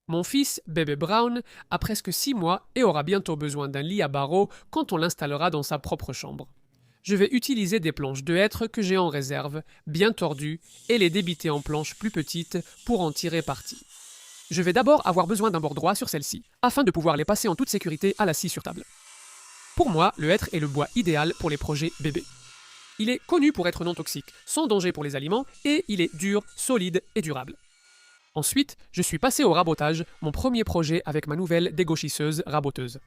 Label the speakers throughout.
Speaker 1: Mon fils, bébé Brown, a presque 6 mois et aura bientôt besoin d'un lit à barreaux quand on l'installera dans sa propre chambre. Je vais utiliser des planches de hêtre que j'ai en réserve, bien tordues, et les débiter en planches plus petites pour en tirer parti. Je vais d'abord avoir besoin d'un bord droit sur celle-ci, afin de pouvoir les passer en toute sécurité à la scie sur table. Pour moi, le hêtre est le bois idéal pour les projets bébés. Il est connu pour être non toxique, sans danger pour les aliments, et il est dur, solide et durable. Ensuite, je suis passé au rabotage, mon premier projet avec ma nouvelle dégauchisseuse raboteuse.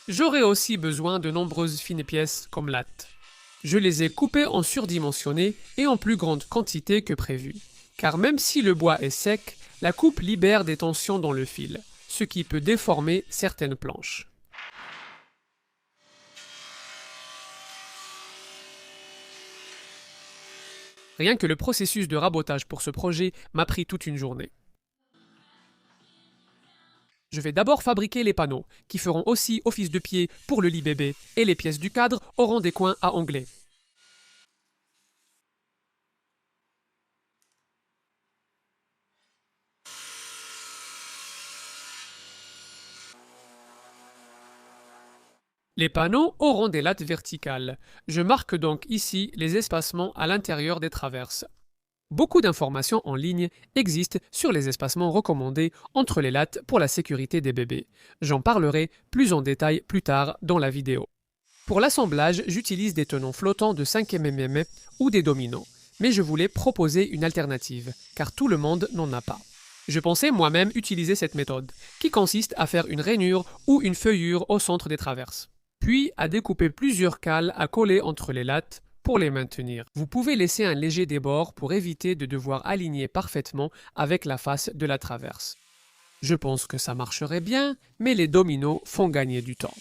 Speaker 1: J'aurai aussi besoin de nombreuses fines pièces comme lattes. Je les ai coupées en surdimensionnées et en plus grande quantité que prévu. Car même si le bois est sec, la coupe libère des tensions dans le fil, ce qui peut déformer certaines planches. Rien que le processus de rabotage pour ce projet m'a pris toute une journée. Je vais d'abord fabriquer les panneaux, qui feront aussi office de pied pour le lit bébé, et les pièces du cadre auront des coins à onglets. Les panneaux auront des lattes verticales. Je marque donc ici les espacements à l'intérieur des traverses. Beaucoup d'informations en ligne existent sur les espacements recommandés entre les lattes pour la sécurité des bébés. J'en parlerai plus en détail plus tard dans la vidéo. Pour l'assemblage, j'utilise des tenons flottants de 5 mm ou des dominos, mais je voulais proposer une alternative, car tout le monde n'en a pas. Je pensais moi-même utiliser cette méthode, qui consiste à faire une rainure ou une feuillure au centre des traverses, puis à découper plusieurs cales à coller entre les lattes pour les maintenir. Vous pouvez laisser un léger débord pour éviter de devoir aligner parfaitement avec la face de la traverse. Je pense que ça marcherait bien, mais les dominos font gagner du temps.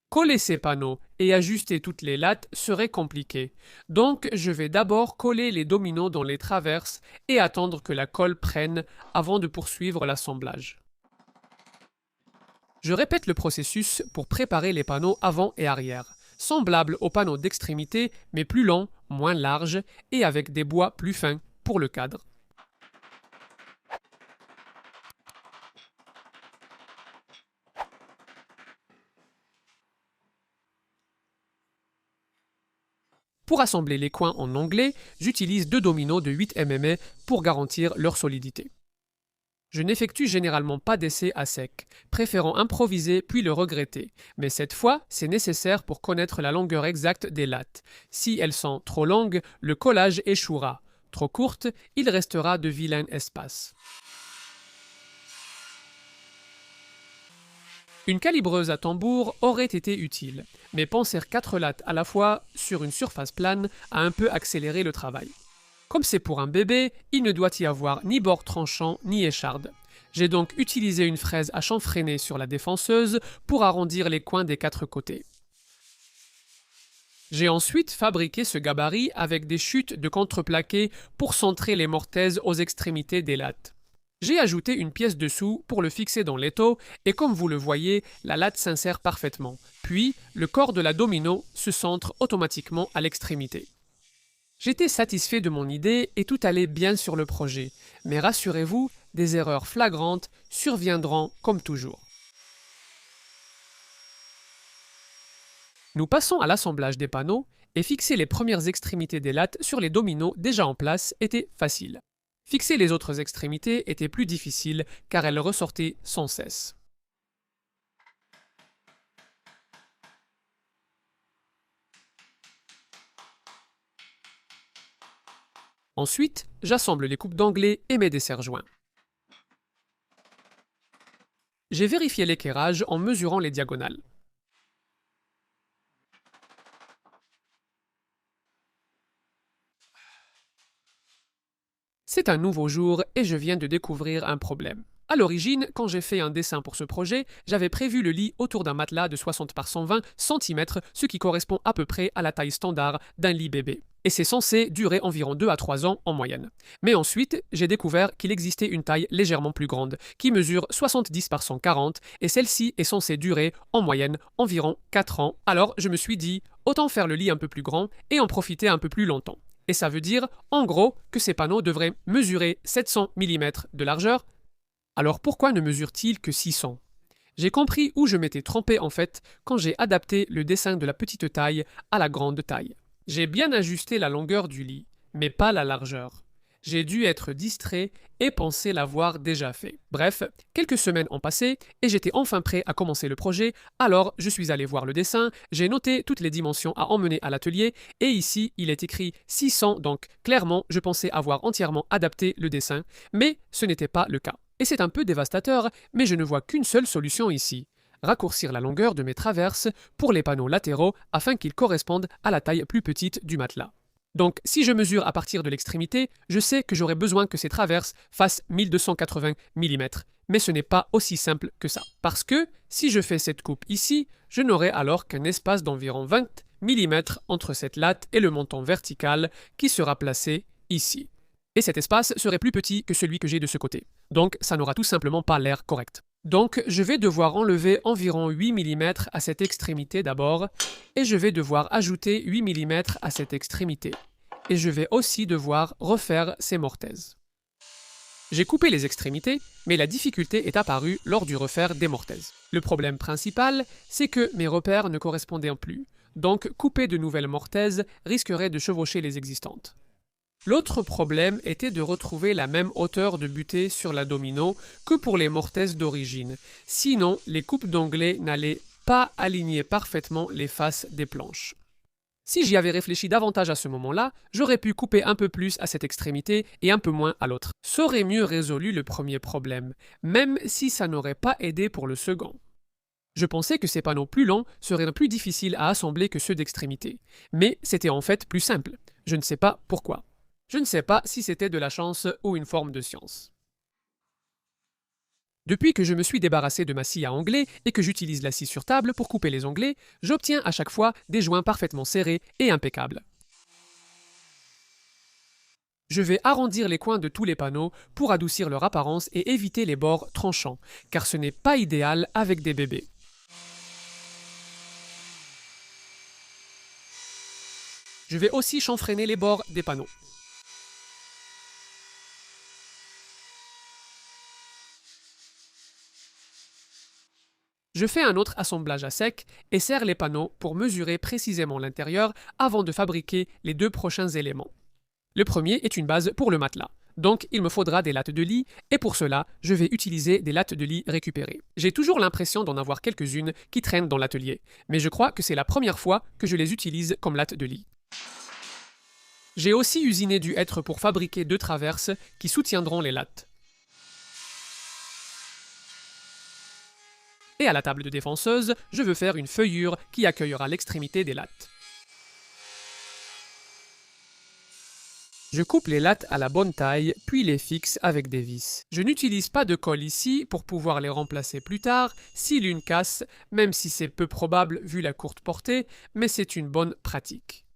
Speaker 1: Coller ces panneaux et ajuster toutes les lattes serait compliqué, donc je vais d'abord coller les dominos dans les traverses et attendre que la colle prenne avant de poursuivre l'assemblage. Je répète le processus pour préparer les panneaux avant et arrière, semblables aux panneaux d'extrémité mais plus longs, moins larges et avec des bois plus fins pour le cadre. Pour assembler les coins en onglets, j'utilise 2 dominos de 8 mm pour garantir leur solidité. Je n'effectue généralement pas d'essai à sec, préférant improviser puis le regretter, mais cette fois, c'est nécessaire pour connaître la longueur exacte des lattes. Si elles sont trop longues, le collage échouera. Trop courtes, il restera de vilains espaces. Une calibreuse à tambour aurait été utile, mais penser 4 lattes à la fois sur une surface plane a un peu accéléré le travail. Comme c'est pour un bébé, il ne doit y avoir ni bord tranchant ni écharde. J'ai donc utilisé une fraise à chanfreiner sur la défenseuse pour arrondir les coins des 4 côtés. J'ai ensuite fabriqué ce gabarit avec des chutes de contreplaqué pour centrer les mortaises aux extrémités des lattes. J'ai ajouté une pièce dessous pour le fixer dans l'étau et comme vous le voyez, la latte s'insère parfaitement. Puis, le corps de la domino se centre automatiquement à l'extrémité. J'étais satisfait de mon idée et tout allait bien sur le projet, mais rassurez-vous, des erreurs flagrantes surviendront comme toujours. Nous passons à l'assemblage des panneaux et fixer les premières extrémités des lattes sur les dominos déjà en place était facile. Fixer les autres extrémités était plus difficile car elles ressortaient sans cesse. Ensuite, j'assemble les coupes d'anglais et mes desserts joints. J'ai vérifié l'équerrage en mesurant les diagonales. C'est un nouveau jour et je viens de découvrir un problème. À l'origine, quand j'ai fait un dessin pour ce projet, j'avais prévu le lit autour d'un matelas de 60 par 120 cm, ce qui correspond à peu près à la taille standard d'un lit bébé. et c'est censé durer environ 2 à 3 ans en moyenne. Mais ensuite, j'ai découvert qu'il existait une taille légèrement plus grande, qui mesure 70 par 140, et celle-ci est censée durer en moyenne environ 4 ans. Alors je me suis dit, autant faire le lit un peu plus grand et en profiter un peu plus longtemps. Et ça veut dire, en gros, que ces panneaux devraient mesurer 700 mm de largeur. Alors pourquoi ne mesurent-ils que 600? J'ai compris où je m'étais trompé en fait quand j'ai adapté le dessin de la petite taille à la grande taille. J'ai bien ajusté la longueur du lit, mais pas la largeur. J'ai dû être distrait et penser l'avoir déjà fait. Bref, quelques semaines ont passé et j'étais enfin prêt à commencer le projet, alors je suis allé voir le dessin, j'ai noté toutes les dimensions à emmener à l'atelier et ici il est écrit 600, donc clairement je pensais avoir entièrement adapté le dessin, mais ce n'était pas le cas. Et c'est un peu dévastateur, mais je ne vois qu'une seule solution ici. Raccourcir la longueur de mes traverses pour les panneaux latéraux afin qu'ils correspondent à la taille plus petite du matelas. Donc si je mesure à partir de l'extrémité, je sais que j'aurai besoin que ces traverses fassent 1280 mm. Mais ce n'est pas aussi simple que ça. Parce que si je fais cette coupe ici, je n'aurai alors qu'un espace d'environ 20 mm entre cette latte et le montant vertical qui sera placé ici. Et cet espace serait plus petit que celui que j'ai de ce côté. Donc ça n'aura tout simplement pas l'air correct. Donc je vais devoir enlever environ 8 mm à cette extrémité d'abord, et je vais devoir ajouter 8 mm à cette extrémité. Et je vais aussi devoir refaire ces mortaises. J'ai coupé les extrémités, mais la difficulté est apparue lors du refaire des mortaises. Le problème principal, c'est que mes repères ne correspondaient plus, donc couper de nouvelles mortaises risquerait de chevaucher les existantes. L'autre problème était de retrouver la même hauteur de butée sur la domino que pour les mortaises d'origine, sinon les coupes d'onglet n'allaient pas aligner parfaitement les faces des planches. Si j'y avais réfléchi davantage à ce moment-là, j'aurais pu couper un peu plus à cette extrémité et un peu moins à l'autre. Ça aurait mieux résolu le premier problème, même si ça n'aurait pas aidé pour le second. Je pensais que ces panneaux plus longs seraient plus difficiles à assembler que ceux d'extrémité, mais c'était en fait plus simple. Je ne sais pas pourquoi. Je ne sais pas si c'était de la chance ou une forme de science. Depuis que je me suis débarrassé de ma scie à onglets et que j'utilise la scie sur table pour couper les onglets, j'obtiens à chaque fois des joints parfaitement serrés et impeccables. Je vais arrondir les coins de tous les panneaux pour adoucir leur apparence et éviter les bords tranchants, car ce n'est pas idéal avec des bébés. Je vais aussi chanfreiner les bords des panneaux. Je fais un autre assemblage à sec et serre les panneaux pour mesurer précisément l'intérieur avant de fabriquer les deux prochains éléments. Le premier est une base pour le matelas. Donc il me faudra des lattes de lit et pour cela, je vais utiliser des lattes de lit récupérées. J'ai toujours l'impression d'en avoir quelques-unes qui traînent dans l'atelier, mais je crois que c'est la première fois que je les utilise comme lattes de lit. J'ai aussi usiné du hêtre pour fabriquer deux traverses qui soutiendront les lattes. Et à la table de défenseuse, je veux faire une feuillure qui accueillera l'extrémité des lattes. Je coupe les lattes à la bonne taille, puis les fixe avec des vis. Je n'utilise pas de colle ici pour pouvoir les remplacer plus tard si l'une casse, même si c'est peu probable vu la courte portée, mais c'est une bonne pratique.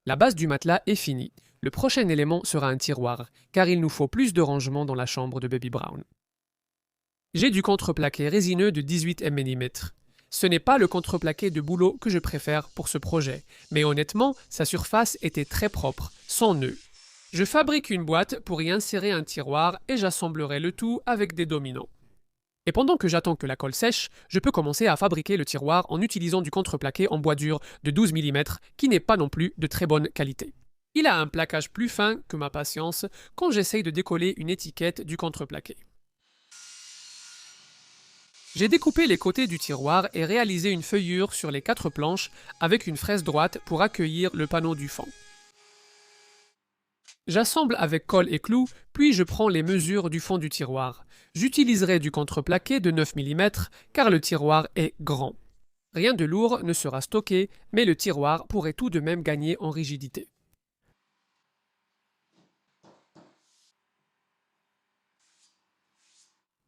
Speaker 1: La base du matelas est finie. Le prochain élément sera un tiroir, car il nous faut plus de rangement dans la chambre de Baby Brown. J'ai du contreplaqué résineux de 18 mm. Ce n'est pas le contreplaqué de boulot que je préfère pour ce projet, mais honnêtement, sa surface était très propre, sans nœuds. Je fabrique une boîte pour y insérer un tiroir et j'assemblerai le tout avec des dominos. Et pendant que j'attends que la colle sèche, je peux commencer à fabriquer le tiroir en utilisant du contreplaqué en bois dur de 12 mm qui n'est pas non plus de très bonne qualité. Il a un plaquage plus fin que ma patience quand j'essaye de décoller une étiquette du contreplaqué. J'ai découpé les côtés du tiroir et réalisé une feuillure sur les 4 planches avec une fraise droite pour accueillir le panneau du fond. J'assemble avec colle et clous, puis je prends les mesures du fond du tiroir. J'utiliserai du contreplaqué de 9 mm car le tiroir est grand. Rien de lourd ne sera stocké, mais le tiroir pourrait tout de même gagner en rigidité.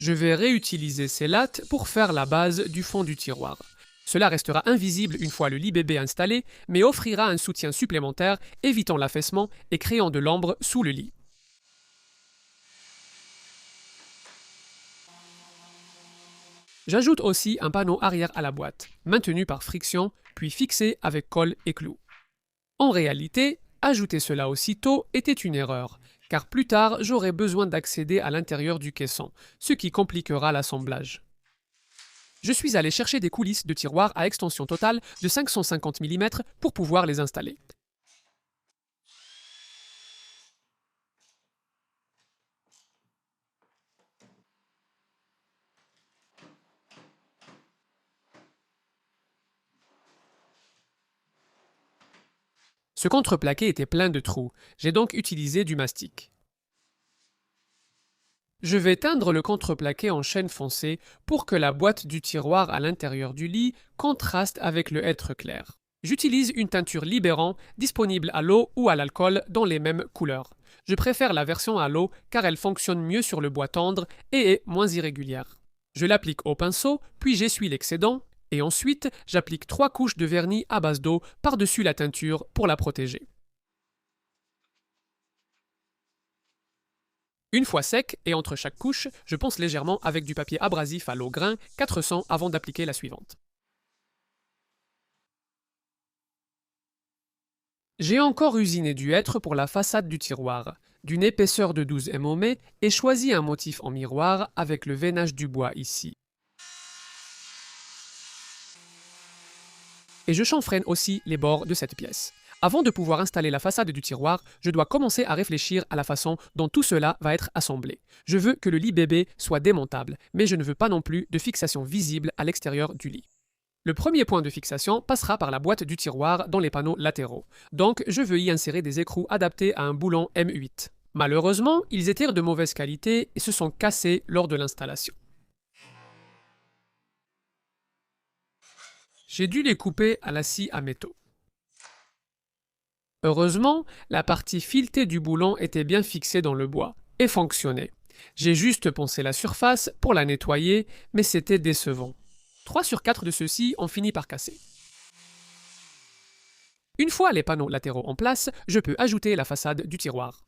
Speaker 1: Je vais réutiliser ces lattes pour faire la base du fond du tiroir. Cela restera invisible une fois le lit bébé installé, mais offrira un soutien supplémentaire, évitant l'affaissement et créant de l'ombre sous le lit. J'ajoute aussi un panneau arrière à la boîte, maintenu par friction, puis fixé avec colle et clous. En réalité, ajouter cela aussitôt était une erreur, car plus tard j'aurai besoin d'accéder à l'intérieur du caisson, ce qui compliquera l'assemblage. Je suis allé chercher des coulisses de tiroirs à extension totale de 550 mm pour pouvoir les installer. Ce contreplaqué était plein de trous, j'ai donc utilisé du mastic. Je vais teindre le contreplaqué en chêne foncé pour que la boîte du tiroir à l'intérieur du lit contraste avec le hêtre clair. J'utilise une teinture libérant disponible à l'eau ou à l'alcool dans les mêmes couleurs. Je préfère la version à l'eau car elle fonctionne mieux sur le bois tendre et est moins irrégulière. Je l'applique au pinceau, puis j'essuie l'excédent, et ensuite j'applique 3 couches de vernis à base d'eau par-dessus la teinture pour la protéger. Une fois sec, et entre chaque couche, je ponce légèrement avec du papier abrasif à l'eau grain 400 avant d'appliquer la suivante. J'ai encore usiné du hêtre pour la façade du tiroir, d'une épaisseur de 12 mm et choisi un motif en miroir avec le veinage du bois ici. Et je chanfreine aussi les bords de cette pièce. Avant de pouvoir installer la façade du tiroir, je dois commencer à réfléchir à la façon dont tout cela va être assemblé. Je veux que le lit bébé soit démontable, mais je ne veux pas non plus de fixation visible à l'extérieur du lit. Le premier point de fixation passera par la boîte du tiroir dans les panneaux latéraux. Donc je veux y insérer des écrous adaptés à un boulon M8. Malheureusement, ils étaient de mauvaise qualité et se sont cassés lors de l'installation. J'ai dû les couper à la scie à métaux. Heureusement, la partie filetée du boulon était bien fixée dans le bois et fonctionnait. J'ai juste poncé la surface pour la nettoyer, mais c'était décevant. 3 sur 4 de ceux-ci ont fini par casser. Une fois les panneaux latéraux en place, je peux ajouter la façade du tiroir.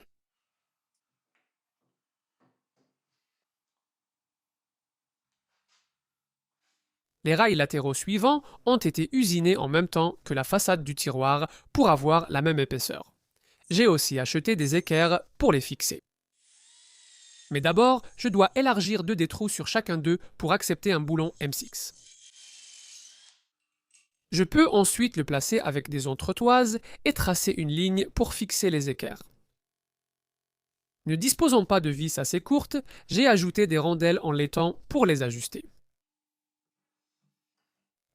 Speaker 1: Les rails latéraux suivants ont été usinés en même temps que la façade du tiroir pour avoir la même épaisseur. J'ai aussi acheté des équerres pour les fixer. Mais d'abord, je dois élargir 2 des trous sur chacun d'eux pour accepter un boulon M6. Je peux ensuite le placer avec des entretoises et tracer une ligne pour fixer les équerres. Ne disposant pas de vis assez courtes, j'ai ajouté des rondelles en laiton pour les ajuster.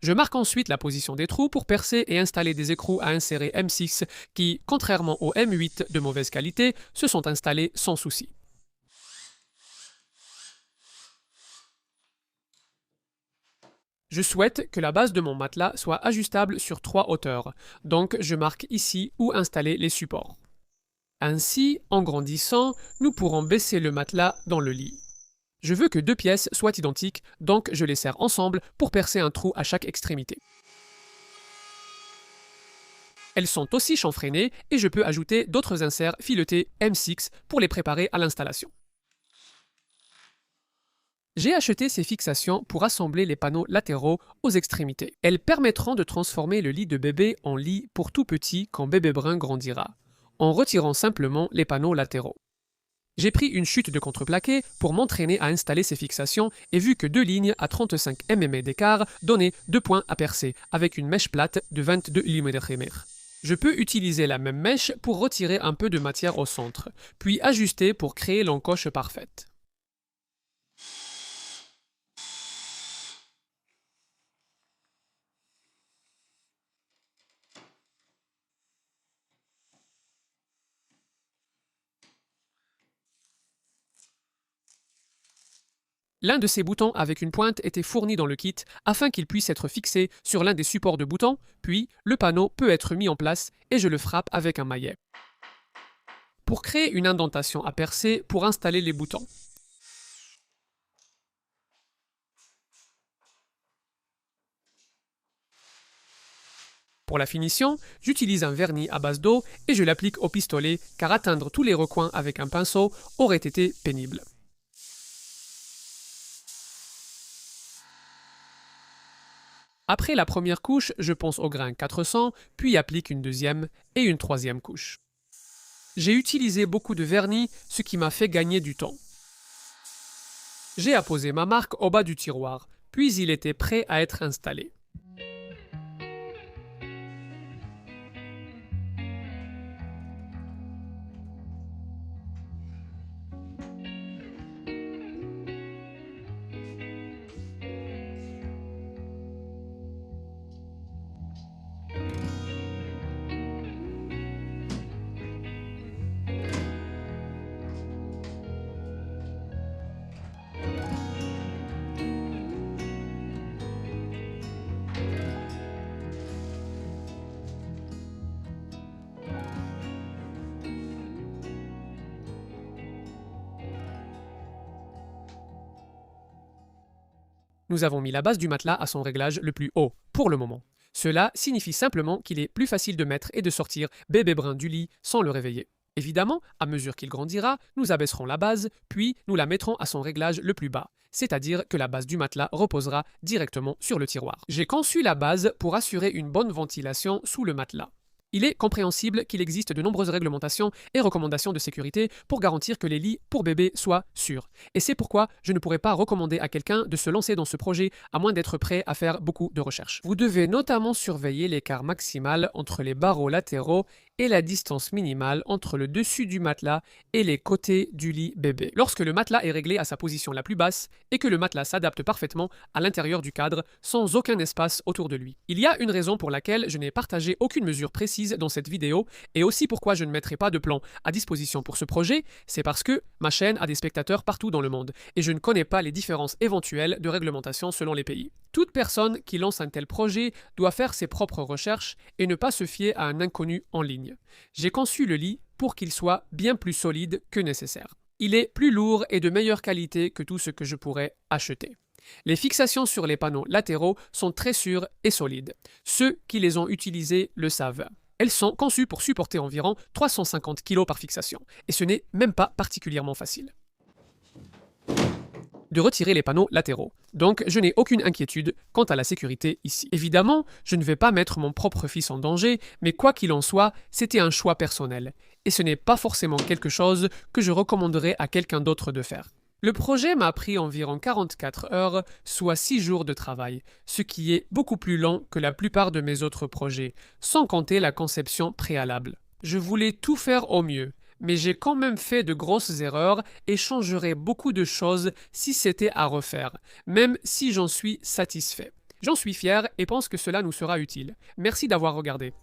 Speaker 1: Je marque ensuite la position des trous pour percer et installer des écrous à insérer M6 qui, contrairement aux M8 de mauvaise qualité, se sont installés sans souci. Je souhaite que la base de mon matelas soit ajustable sur 3 hauteurs, donc je marque ici où installer les supports. Ainsi, en grandissant, nous pourrons baisser le matelas dans le lit. Je veux que 2 pièces soient identiques, donc je les serre ensemble pour percer un trou à chaque extrémité. Elles sont aussi chanfreinées et je peux ajouter d'autres inserts filetés M6 pour les préparer à l'installation. J'ai acheté ces fixations pour assembler les panneaux latéraux aux extrémités. Elles permettront de transformer le lit de bébé en lit pour tout petit quand bébé brun grandira, en retirant simplement les panneaux latéraux. J'ai pris une chute de contreplaqué pour m'entraîner à installer ces fixations et vu que 2 lignes à 35 mm d'écart donnaient 2 points à percer avec une mèche plate de 22 mm. Je peux utiliser la même mèche pour retirer un peu de matière au centre, puis ajuster pour créer l'encoche parfaite. L'un de ces boutons avec une pointe était fourni dans le kit afin qu'il puisse être fixé sur l'un des supports de boutons, puis le panneau peut être mis en place et je le frappe avec un maillet. Pour créer une indentation à percer pour installer les boutons. Pour la finition, j'utilise un vernis à base d'eau et je l'applique au pistolet car atteindre tous les recoins avec un pinceau aurait été pénible. Après la première couche, je ponce au grain 400, puis applique une deuxième et une troisième couche. J'ai utilisé beaucoup de vernis, ce qui m'a fait gagner du temps. J'ai apposé ma marque au bas du tiroir, puis il était prêt à être installé. Nous avons mis la base du matelas à son réglage le plus haut, pour le moment. Cela signifie simplement qu'il est plus facile de mettre et de sortir bébé brun du lit sans le réveiller. Évidemment, à mesure qu'il grandira, nous abaisserons la base, puis nous la mettrons à son réglage le plus bas, c'est-à-dire que la base du matelas reposera directement sur le tiroir. J'ai conçu la base pour assurer une bonne ventilation sous le matelas. Il est compréhensible qu'il existe de nombreuses réglementations et recommandations de sécurité pour garantir que les lits pour bébés soient sûrs. Et c'est pourquoi je ne pourrais pas recommander à quelqu'un de se lancer dans ce projet à moins d'être prêt à faire beaucoup de recherches. Vous devez notamment surveiller l'écart maximal entre les barreaux latéraux et la distance minimale entre le dessus du matelas et les côtés du lit bébé. Lorsque le matelas est réglé à sa position la plus basse et que le matelas s'adapte parfaitement à l'intérieur du cadre sans aucun espace autour de lui. Il y a une raison pour laquelle je n'ai partagé aucune mesure précise dans cette vidéo et aussi pourquoi je ne mettrai pas de plan à disposition pour ce projet, c'est parce que ma chaîne a des spectateurs partout dans le monde et je ne connais pas les différences éventuelles de réglementation selon les pays. Toute personne qui lance un tel projet doit faire ses propres recherches et ne pas se fier à un inconnu en ligne. J'ai conçu le lit pour qu'il soit bien plus solide que nécessaire. Il est plus lourd et de meilleure qualité que tout ce que je pourrais acheter. Les fixations sur les panneaux latéraux sont très sûres et solides. Ceux qui les ont utilisées le savent. Elles sont conçues pour supporter environ 350 kg par fixation, et ce n'est même pas particulièrement facile de retirer les panneaux latéraux. Donc je n'ai aucune inquiétude quant à la sécurité ici. Évidemment, je ne vais pas mettre mon propre fils en danger, mais quoi qu'il en soit, c'était un choix personnel, et ce n'est pas forcément quelque chose que je recommanderais à quelqu'un d'autre de faire. Le projet m'a pris environ 44 heures, soit 6 jours de travail, ce qui est beaucoup plus long que la plupart de mes autres projets, sans compter la conception préalable. Je voulais tout faire au mieux, mais j'ai quand même fait de grosses erreurs et changerais beaucoup de choses si c'était à refaire, même si j'en suis satisfait. J'en suis fier et pense que cela nous sera utile. Merci d'avoir regardé.